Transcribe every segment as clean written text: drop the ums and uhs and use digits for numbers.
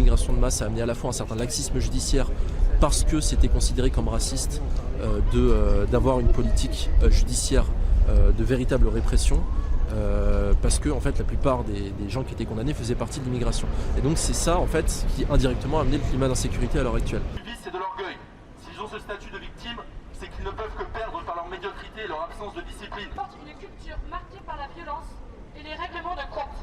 l'immigration de masse a amené à la fois un certain laxisme judiciaire parce que c'était considéré comme raciste d'avoir une politique judiciaire de véritable répression, parce que en fait la plupart des gens qui étaient condamnés faisaient partie de l'immigration. Et donc c'est ça en fait qui indirectement a amené le climat d'insécurité à l'heure actuelle. C'est de l'orgueil. S'ils ont ce statut de victime, c'est qu'ils ne peuvent que perdre par leur médiocrité et leur absence de discipline. Porte une culture marquée par la violence et les règlements de compte.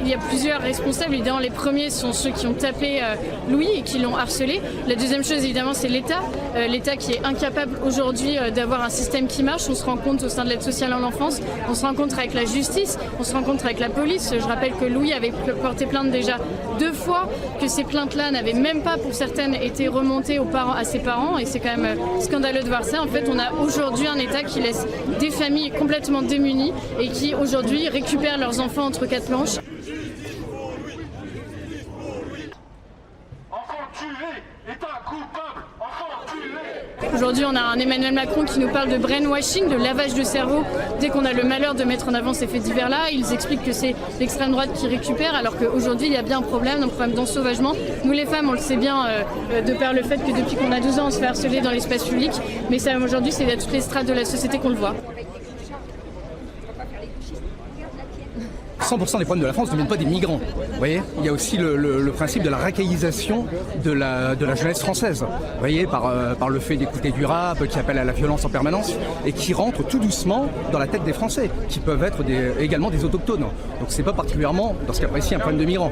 Il y a plusieurs responsables, évidemment les premiers sont ceux qui ont tapé Louis et qui l'ont harcelé. La deuxième chose évidemment c'est l'État, l'État qui est incapable aujourd'hui d'avoir un système qui marche. On se rend compte au sein de l'aide sociale à l'enfance, on se rencontre avec la justice, on se rencontre avec la police. Je rappelle que Louis avait porté plainte déjà 2 fois, que ces plaintes-là n'avaient même pas pour certaines été remontées à ses parents et c'est quand même scandaleux de voir ça. En fait on a aujourd'hui un État qui laisse des familles complètement démunies et qui aujourd'hui récupère leurs enfants entre 4 planches. Aujourd'hui, on a un Emmanuel Macron qui nous parle de brainwashing, de lavage de cerveau. Dès qu'on a le malheur de mettre en avant ces faits divers-là, ils expliquent que c'est l'extrême droite qui récupère, alors qu'aujourd'hui, il y a bien un problème d'ensauvagement. Nous, les femmes, on le sait bien, de par le fait que depuis qu'on a 12 ans, on se fait harceler dans l'espace public. Mais ça, aujourd'hui, c'est à toutes les strates de la société qu'on le voit. 100% des problèmes de la France ne viennent pas des migrants. Vous voyez, il y a aussi le principe de la racaillisation de la jeunesse française. Vous voyez, par le fait d'écouter du rap qui appelle à la violence en permanence et qui rentre tout doucement dans la tête des Français, qui peuvent être également des autochtones. Donc c'est pas particulièrement, dans ce cas précis, un problème de migrants.